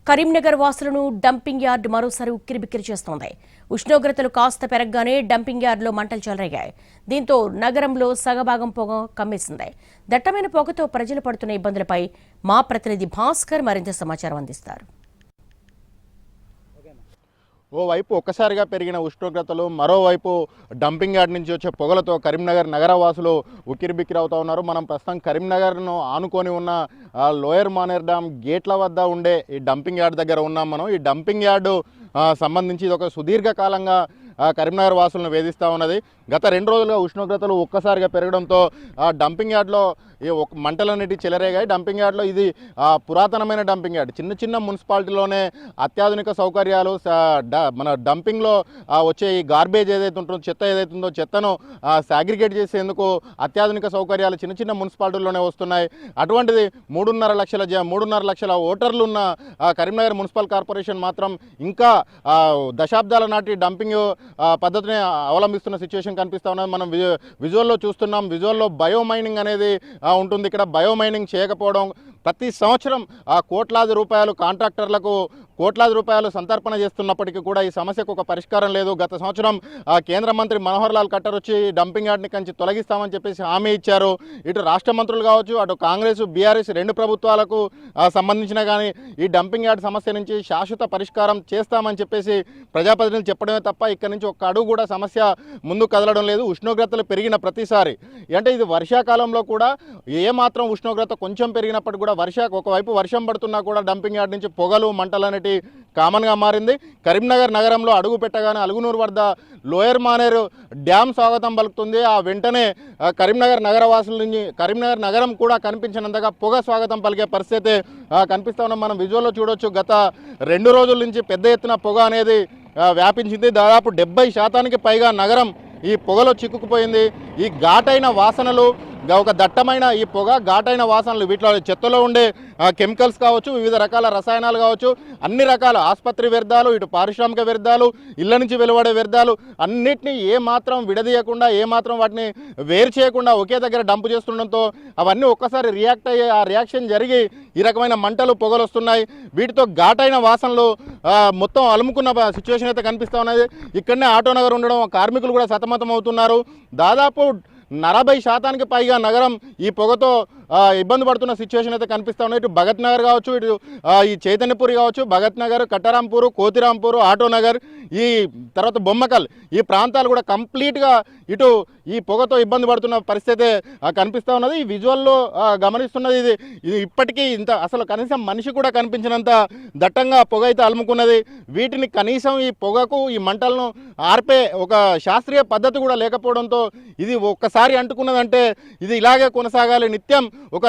Karimnagar వాసులను dumping yard మరోసారి ఉక్కిరిబిక్కిరి చేస్తోంది. ఉష్ణోగ్రతలు కాస్త పెరగగానే డంపింగ్ యార్డులో మంటలు చెలరేగాయి. దీంతో నగరంలో సగభాగం పొగ కమ్మేసింది. దట్టమైన పొగతో ప్రజలు పడుతున్న ఇబ్బందులపై మా ప్రతినిధి భాస్కర్ మరింత సమాచారం అందిస్తారు. ఓవైపు ఒక్కసారిగా పెరిగిన ఉష్ణోగ్రతలు, మరోవైపు డంపింగ్ యార్డ్ నుంచి వచ్చే పొగలతో కరీంనగర్ నగరవాసులు ఉక్కిరిబిక్కిరి అవుతా ఉన్నారు. మనం ప్రస్తుతం కరీంనగర్ను ఆనుకొని ఉన్న లోయర్ మానేర్ డ్యామ్ గేట్ల వద్ద ఉండే ఈ డంపింగ్ యార్డ్ దగ్గర ఉన్నాం మనం. ఈ డంపింగ్ యార్డు సంబంధించి ఇది ఒక సుదీర్ఘకాలంగా కరీంనగర్ వాసులను వేధిస్తూ ఉన్నది. గత 2 రోజులుగా ఉష్ణోగ్రతలు ఒక్కసారిగా పెరగడంతో డంపింగ్ యార్డ్లో ఈ మంటలన్నిటి చెలరేగాయి. డంపింగ్ యార్డ్లో ఇది పురాతనమైన డంపింగ్ యార్డ్. చిన్న మున్సిపాలిటీలోనే అత్యాధునిక సౌకర్యాలు, మన డంపింగ్లో వచ్చే ఈ గార్బేజ్ ఏదైతే ఉంటుందో, చెత్త ఏదైతే ఉందో చెత్తను సాగ్రిగేట్ చేసేందుకు అత్యాధునిక సౌకర్యాలు చిన్న మున్సిపాలిటీల్లోనే వస్తున్నాయి. అటువంటిది 3.5 లక్షల ఓటర్లు ఉన్న కరీంనగర్ మున్సిపల్ కార్పొరేషన్ మాత్రం ఇంకా దశాబ్దాల నాటి డంపింగ్ పద్ధతిని అవలంబిస్తున్న సిచ్యువేషన్ కనిపిస్తూ ఉన్నది. మనం విజువల్లో చూస్తున్నాం. విజువల్లో బయోమైనింగ్ అనేది ఉంటుంది. ఇక్కడ బయోమైనింగ్ చేయకపోవడం, ప్రతి సంవత్సరం కోట్లాది రూపాయలు కాంట్రాక్టర్లకు కోట్లాది రూపాయలు సంతర్పణ చేస్తున్నప్పటికీ కూడా ఈ సమస్యకు ఒక పరిష్కారం లేదు. గత సంవత్సరం కేంద్ర మంత్రి మనోహర్ లాల్ ఖట్టర్ వచ్చి డంపింగ్ యార్డ్ని కంచి తొలగిస్తామని చెప్పేసి హామీ ఇచ్చారు. ఇటు రాష్ట్ర మంత్రులు కావచ్చు, అటు కాంగ్రెస్ బీఆర్ఎస్ 2 ప్రభుత్వాలకు సంబంధించిన కానీ ఈ డంపింగ్ యార్డ్ సమస్య నుంచి శాశ్వత పరిష్కారం చేస్తామని చెప్పేసి ప్రజాప్రతినిధులు చెప్పడమే తప్ప ఇక్కడ నుంచి ఒక్క అడుగు కూడా సమస్య ముందు కదలడం లేదు. ఉష్ణోగ్రతలు పెరిగిన ప్రతిసారి, అంటే ఇది వర్షాకాలంలో కూడా ఏమాత్రం ఉష్ణోగ్రత కొంచెం పెరిగినప్పటికీ కూడా ఒకవైపు వర్షం పడుతున్నా కూడా డంపింగ్ యార్డ్ నుంచి పొగలు మంటలు అనేటి కామన్గా మారింది. కరీంనగర్ నగరంలో అడుగు పెట్టగానే అలుగునూరు వద్ద లోయర్ మానేరు డ్యామ్ స్వాగతం పలుకుతుంది. ఆ వెంటనే కరీంనగర్ నగరవాసుల నుంచి కరీంనగర్ నగరం కూడా కనిపించినంతగా పొగ స్వాగతం పలికే పరిస్థితి కనిపిస్తూ ఉన్నాం. మనం విజువల్లో చూడొచ్చు. గత 2 రోజుల నుంచి పెద్ద ఎత్తున పొగ అనేది వ్యాపించింది. దాదాపు 70% పైగా నగరం ఈ పొగలో చిక్కుకుపోయింది. ఈ ఘాటైన వాసనలు, ఒక దట్టమైన ఈ పొగ, ఘాటైన వాసనలు, వీటిలో చెత్తలో ఉండే కెమికల్స్ కావచ్చు, వివిధ రకాల రసాయనాలు కావచ్చు, అన్ని రకాల ఆసుపత్రి వ్యర్థాలు, ఇటు పారిశ్రామిక వ్యర్థాలు, ఇళ్ల నుంచి వెలువడే వ్యర్థాలు అన్నిటినీ ఏమాత్రం విడదీయకుండా, ఏమాత్రం వాటిని వేరు చేయకుండా ఒకే దగ్గర డంపు చేస్తుండడంతో అవన్నీ ఒక్కసారి రియాక్ట్ అయ్యి ఆ రియాక్షన్ జరిగి ఈ రకమైన మంటలు, పొగలు వస్తున్నాయి. వీటితో ఘాటైన వాసనలు మొత్తం అలుముకున్న సిచ్యువేషన్ అయితే కనిపిస్తూ ఉన్నది. ఇక్కడనే ఆటోనగర్ ఉండడం, కార్మికులు కూడా సతమతం అవుతున్నారు. దాదాపు 40% పైగా నగరం ఈ పొగతో ఇబ్బంది పడుతున్న సిచ్యువేషన్ అయితే కనిపిస్తూ ఉన్నాయి. ఇటు భగత్ నగర్ కావచ్చు, ఇటు ఈ చైతన్యపురి కావచ్చు, భగత్ నగర్, కట్టరాంపూరు, కోతిరాంపూరు, ఆటోనగర్, ఈ తర్వాత బొమ్మకల్, ఈ ప్రాంతాలు కూడా కంప్లీట్గా ఇటు ఈ పొగతో ఇబ్బంది పడుతున్న పరిస్థితి కనిపిస్తూ ఉన్నది. ఈ విజువల్లో గమనిస్తున్నది ఇది ఇప్పటికీ ఇంత అసలు కనీసం మనిషి కూడా కనిపించినంత దట్టంగా పొగ అయితే అలుముకున్నది. వీటిని కనీసం ఈ పొగకు, ఈ మంటలను ఆర్పే ఒక శాస్త్రీయ పద్ధతి కూడా లేకపోవడంతో ఇది ఒక్కసారి అంటుకున్నదంటే ఇది ఇలాగే కొనసాగాలి. నిత్యం ఒక